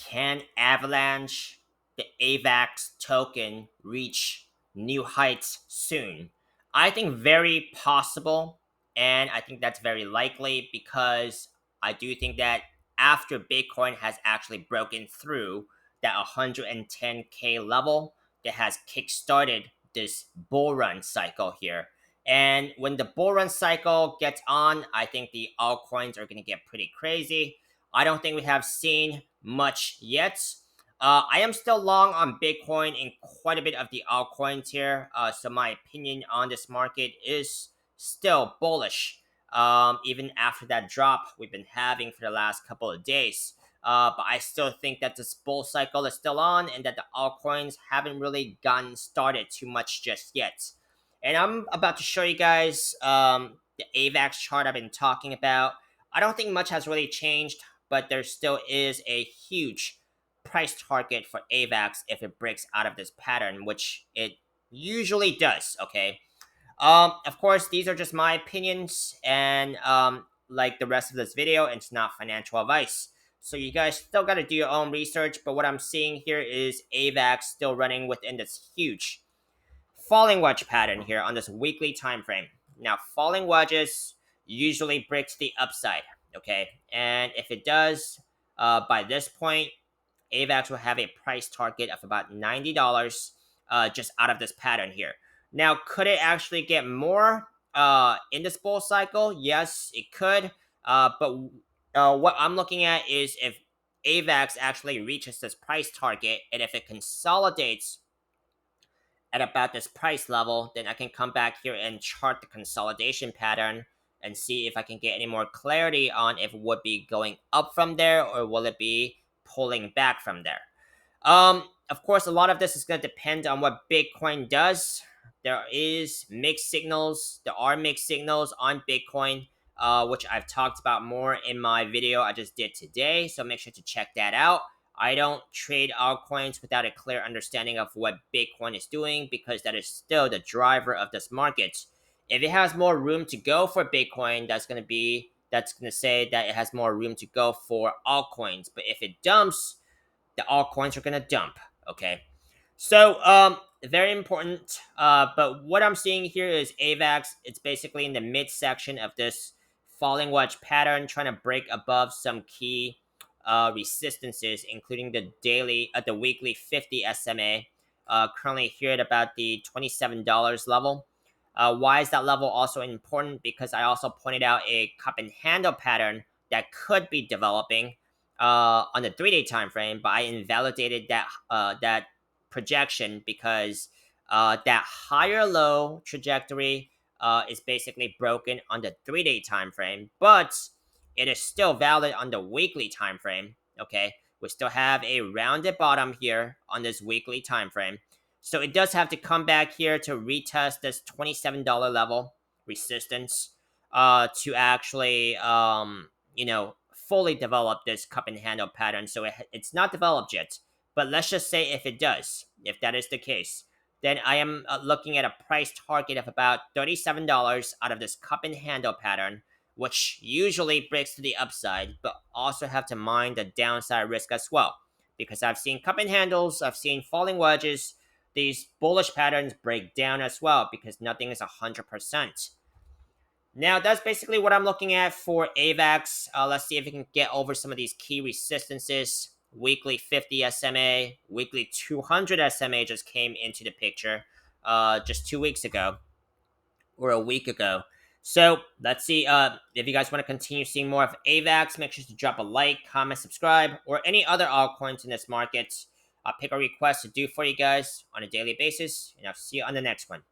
Can Avalanche, the AVAX token, reach new heights soon? I think very possible, and I think that's very likely because I do think that after Bitcoin has actually broken through that 110K level that has kickstarted this bull run cycle here. And when the bull run cycle gets on, I think the altcoins are going to get pretty crazy. I don't think we have seen much yet. I am still long on Bitcoin and quite a bit of the altcoins here. So my opinion on this market is still bullish. Even after that drop we've been having for the last couple of days. But I still think that this bull cycle is still on and that the altcoins haven't really gotten started too much just yet. And I'm about to show you guys the AVAX chart I've been talking about. I don't think much has really changed, but there still is a huge price target for AVAX if it breaks out of this pattern, which it usually does, okay? Of course, these are just my opinions, and like the rest of this video, it's not financial advice. So you guys still got to do your own research, but what I'm seeing here is AVAX still running within this huge falling wedge pattern here on this weekly time frame. Now, falling wedges usually break to the upside, okay? And if it does, by this point, AVAX will have a price target of about $90 just out of this pattern here. Now, could it actually get more in this bull cycle? Yes, it could. But what I'm looking at is if AVAX actually reaches this price target and if it consolidates at about this price level, then I can come back here and chart the consolidation pattern and see if I can get any more clarity on if it would be going up from there or will it be pulling back from there. Of course, a lot of this is going to depend on what Bitcoin does. There is mixed signals. There are mixed signals on Bitcoin, which I've talked about more in my video I just did today. So make sure to check that out. I don't trade altcoins without a clear understanding of what Bitcoin is doing because that is still the driver of this market. If it has more room to go for Bitcoin, that's going to say that it has more room to go for altcoins. But if it dumps, the altcoins are going to dump. Okay. So, very important. But what I'm seeing here is AVAX. It's basically in the midsection of this falling wedge pattern, trying to break above some key resistances, including the weekly 50 SMA. Currently here at about the $27 level. Why is that level also important? Because I also pointed out a cup and handle pattern that could be developing on the 3-day time frame, but I invalidated that projection because that higher low trajectory is basically broken on the 3-day time frame, but it is still valid on the weekly time frame. Okay, we still have a rounded bottom here on this weekly time frame, so it does have to come back here to retest this $27 level resistance to actually fully develop this cup and handle pattern. So it's not developed yet, but let's just say if it does, if that is the case, then I am looking at a price target of about $37 out of this cup and handle pattern, which usually breaks to the upside, but also have to mind the downside risk as well. Because I've seen cup and handles, I've seen falling wedges, these bullish patterns break down as well because nothing is 100%. Now, that's basically what I'm looking at for AVAX. Let's see if we can get over some of these key resistances. Weekly 50 SMA, weekly 200 SMA just came into the picture just 2 weeks ago or a week ago. So let's see if you guys want to continue seeing more of AVAX, make sure to drop a like, comment, subscribe, or any other altcoins in this market. I'll pick a request to do for you guys on a daily basis, and I'll see you on the next one.